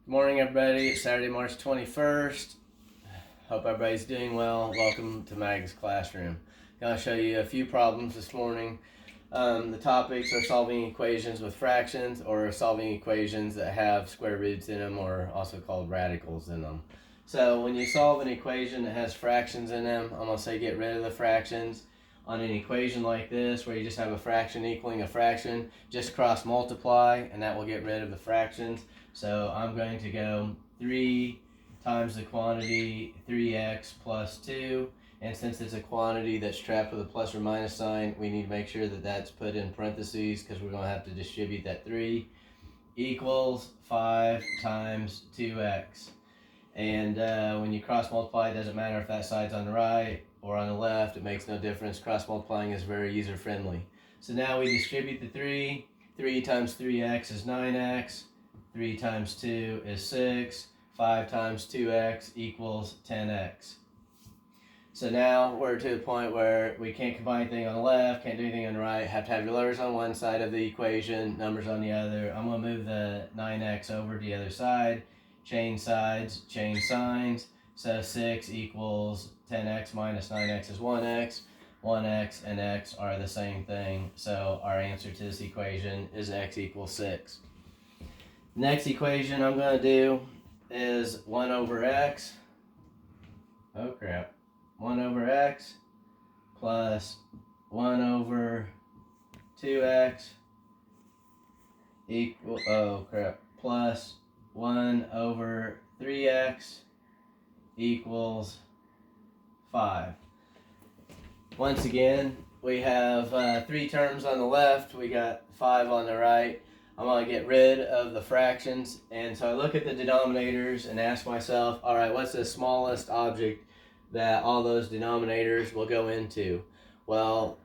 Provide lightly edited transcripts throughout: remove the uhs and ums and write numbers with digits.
Good morning, everybody. It's Saturday, March 21st. Hope everybody's doing well. Welcome to Mag's Classroom. I'm going to show you a few problems this morning. The topics are solving equations with fractions or solving equations that have square roots in them, or also called radicals in them. So when you solve an equation that has fractions in them, I'm going to say get rid of the fractions. On an equation like this, where you just have a fraction equaling a fraction, just cross multiply and that will get rid of the fractions. So I'm going to go 3 times the quantity 3x plus 2, and since it's a quantity that's trapped with a plus or minus sign, we need to make sure that that's put in parentheses because we're going to have to distribute that 3, equals 5 times 2x. And when you cross multiply, it doesn't matter if that side's on the right or on the left, it makes no difference. Cross multiplying is very user friendly. So now we distribute the 3. 3 times 3x is 9x. 3 times 2 is 6. 5 times 2x equals 10x. So now we're to the point where we can't combine anything on the left, can't do anything on the right, have to have your letters on one side of the equation, numbers on the other. I'm going to move the 9x over to the other side. Change sides, change signs. So 6 equals 10x minus 9x is 1x. 1x and x are the same thing. So our answer to this equation is x equals 6. Next equation I'm going to do is 1 over x. Oh crap. 1 over x plus 1 over 2x equal, oh crap, plus 1 over 3x equals 5. Once again, we have 3 terms on the left, we got 5 on the right. I'm going to get rid of the fractions, and so I look at the denominators and ask myself, alright, what's the smallest object that all those denominators will go into? Well,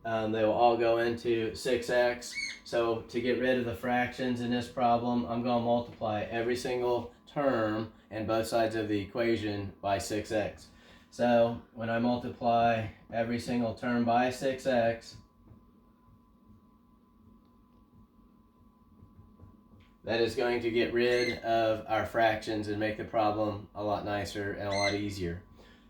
they will all go into 6x. So to get rid of the fractions in this problem, I'm going to multiply every single term and both sides of the equation by 6x. So when I multiply every single term by 6x, that is going to get rid of our fractions and make the problem a lot nicer and a lot easier.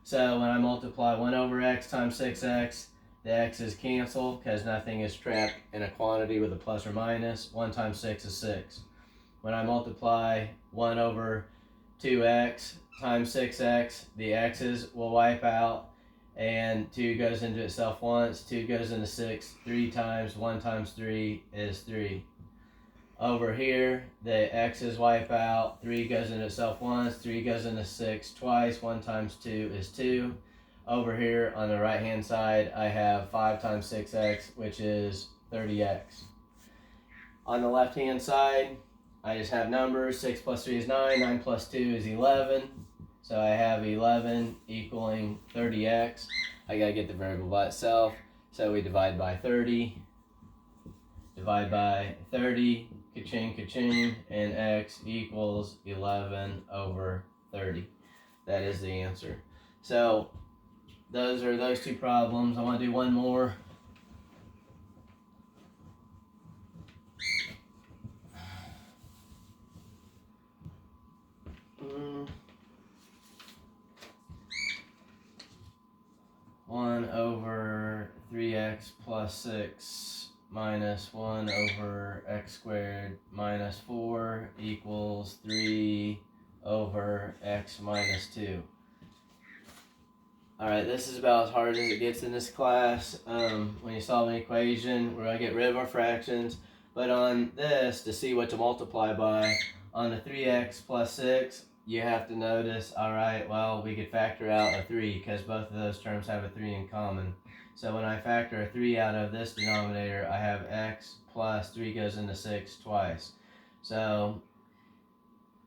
So when I multiply 1 over x times 6x, the x's cancel because nothing is trapped in a quantity with a plus or minus. 1 times 6 is 6. When I multiply 1 over 2x times 6x, the x's will wipe out, and 2 goes into itself once, 2 goes into 6 3 times, 1 times 3 is 3. Over here, the x's wipe out, 3 goes into itself once, 3 goes into 6 twice, 1 times 2 is 2. Over here on the right hand side, I have 5 times 6x, which is 30x. On the left hand side, I just have numbers. 6 plus 3 is 9, 9 plus 2 is 11. So I have 11 equaling 30x. I gotta get the variable by itself, so we divide by 30. Divide by 30, ka-ching, ka-ching, and x equals 11 over 30. That is the answer. So those are those 2 problems. I want to do one more. One over 3x plus 6 minus 1 over x squared minus 4 equals 3 over x minus 2. Alright, this is about as hard as it gets in this class. When you solve an equation, we're going to get rid of our fractions. But on this, to see what to multiply by, on the 3x plus 6, you have to notice, alright, well, we could factor out a 3 because both of those terms have a 3 in common. So when I factor a 3 out of this denominator, I have x plus 3 goes into 6 twice. So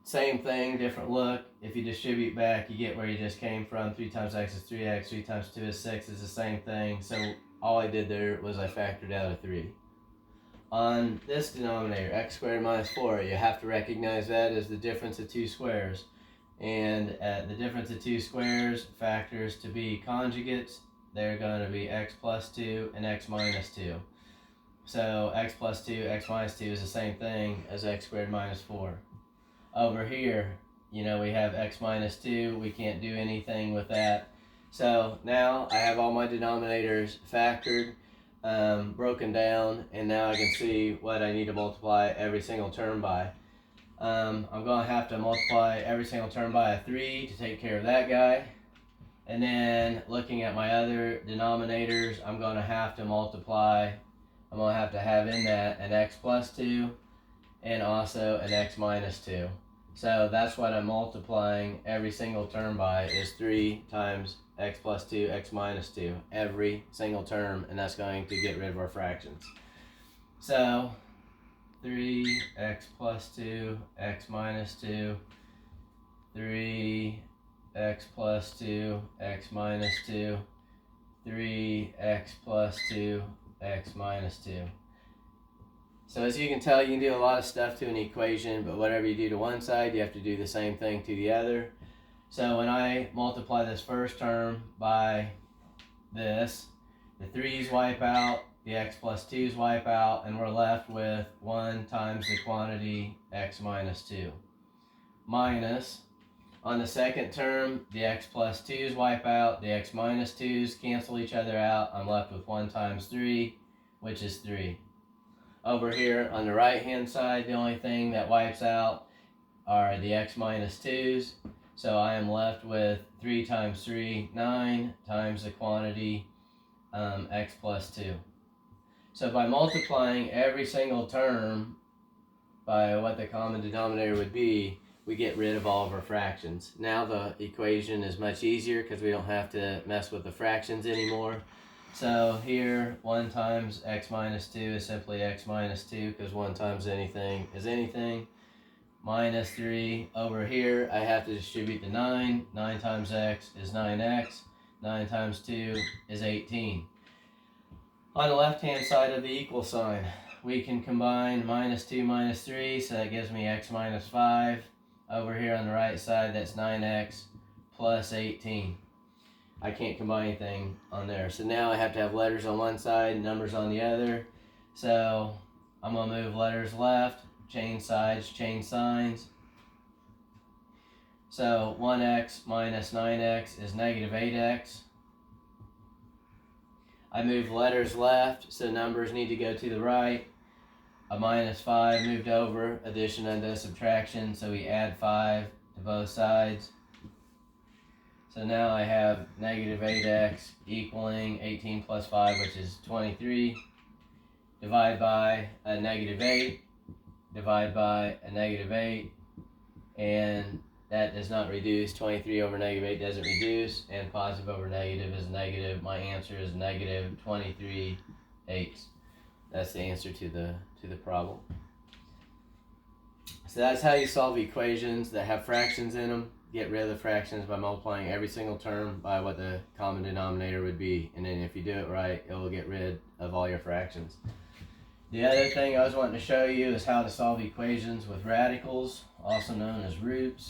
same thing, different look. If you distribute back, you get where you just came from. 3 times x is 3x, 3 times 2 is 6. It's the same thing. So all I did there was I factored out a 3. On this denominator, x squared minus 4, you have to recognize that as the difference of 2 squares. And the difference of 2 squares factors to be conjugates. They're going to be x plus 2 and x minus 2. So x plus 2, x minus 2 is the same thing as x squared minus 4. Over here, we have x minus 2. We can't do anything with that. So now I have all my denominators factored, broken down, and now I can see what I need to multiply every single term by. I'm going to have to multiply every single term by a 3 to take care of that guy. And then looking at my other denominators, I'm going to have to multiply. I'm going to have in that an x plus 2 and also an x minus 2. So that's what I'm multiplying every single term by, is 3 times x plus 2, x minus 2, every single term, and that's going to get rid of our fractions. So 3x plus 2, x minus 2, 3x plus 2, x minus 2, 3x plus 2, x minus 2. So as you can tell, you can do a lot of stuff to an equation, but whatever you do to one side, you have to do the same thing to the other. So when I multiply this first term by this, the 3's wipe out, the x plus 2's wipe out, and we're left with 1 times the quantity x minus 2. Minus, on the second term, the x plus 2's wipe out, the x minus 2's cancel each other out. I'm left with 1 times 3, which is 3. Over here on the right hand side, the only thing that wipes out are the x minus 2's. So I am left with 3 times 3, 9, times the quantity x plus 2. So by multiplying every single term by what the common denominator would be, we get rid of all of our fractions. Now the equation is much easier because we don't have to mess with the fractions anymore. So here, 1 times x minus 2 is simply x minus 2, because 1 times anything is anything. Minus 3. Over here, I have to distribute the 9. 9 times x is 9x. 9 times 2 is 18. On the left-hand side of the equal sign, we can combine minus 2 minus 3, so that gives me x minus 5. Over here on the right side, that's 9x plus 18. I can't combine anything on there. So now I have to have letters on one side and numbers on the other. So I'm going to move letters left, change sides, change signs. So 1x minus 9x is negative 8x. I move letters left, so numbers need to go to the right. A minus 5 moved over, addition undoes subtraction, so we add 5 to both sides. So now I have negative 8x equaling 18 plus 5, which is 23. Divide by a negative 8. Divide by a negative 8. And that does not reduce. 23 over negative 8 doesn't reduce. And positive over negative is negative. My answer is negative 23 eighths. That's the answer to the problem. So that's how you solve equations that have fractions in them. Get rid of the fractions by multiplying every single term by what the common denominator would be. And then if you do it right, it will get rid of all your fractions. The other thing I was wanting to show you is how to solve equations with radicals, also known as roots.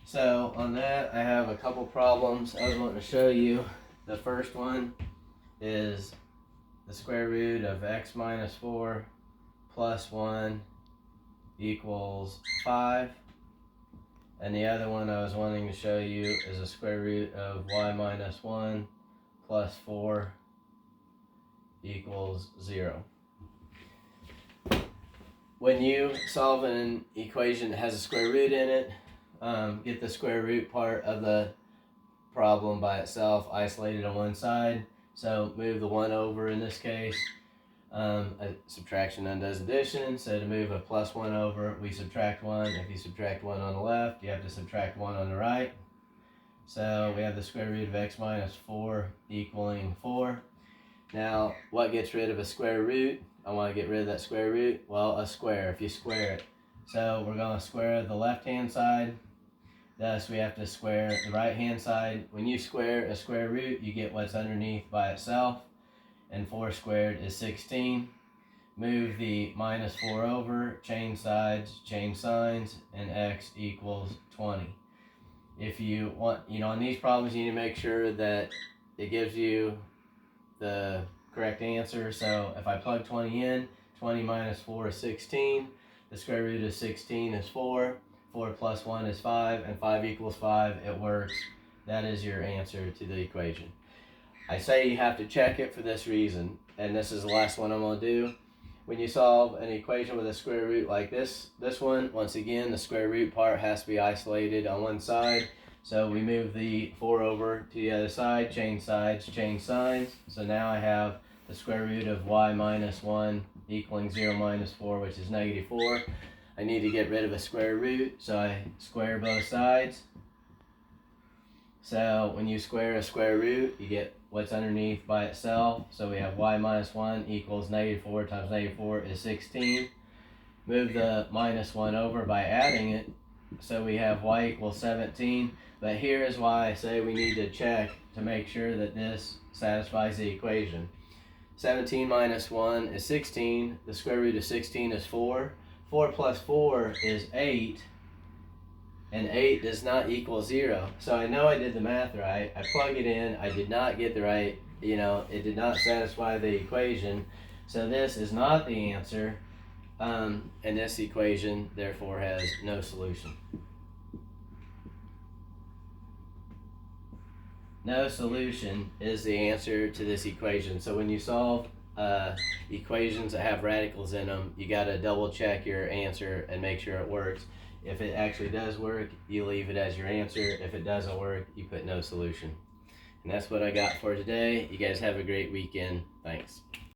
So on that, I have a couple problems I was wanting to show you. The first one is the square root of x minus 4 plus 1 equals 5. And the other one I was wanting to show you is the square root of y minus 1 plus 4 equals 0. When you solve an equation that has a square root in it, get the square root part of the problem by itself, isolated on one side. So move the 1 over in this case. Subtraction undoes addition, so to move a plus 1 over, we subtract 1. If you subtract 1 on the left, you have to subtract 1 on the right. So we have the square root of x minus 4 equaling 4. Now, what gets rid of a square root? I want to get rid of that square root. Well, a square, if you square it. So we're going to square the left-hand side. Thus, we have to square the right-hand side. When you square a square root, you get what's underneath by itself. And 4 squared is 16. Move the minus 4 over, change sides, change signs, and x equals 20. If you want, on these problems, you need to make sure that it gives you the correct answer. So if I plug 20 in, 20 minus 4 is 16. The square root of 16 is 4. 4 plus 1 is 5, and 5 equals 5. It works. That is your answer to the equation. I say you have to check it for this reason, and this is the last one I'm going to do. When you solve an equation with a square root like this one, once again, the square root part has to be isolated on one side. So we move the 4 over to the other side, change sides, change signs. So now I have the square root of y minus 1 equaling 0 minus 4, which is negative 4. I need to get rid of a square root, so I square both sides. So when you square a square root, you get what's underneath by itself. So we have y minus 1 equals negative 4 times negative 4 is 16. Move the minus 1 over by adding it. So we have y equals 17. But here is why I say we need to check to make sure that this satisfies the equation. 17 minus 1 is 16. The square root of 16 is 4. 4 plus 4 is 8. And 8 does not equal 0. So I know I did the math right. I plug it in. I did not get the right, it did not satisfy the equation. So this is not the answer. And this equation, therefore, has no solution. No solution is the answer to this equation. So when you solve equations that have radicals in them, you got to double check your answer and make sure it works. If it actually does work, you leave it as your answer. If it doesn't work, you put no solution. And that's what I got for today. You guys have a great weekend. Thanks.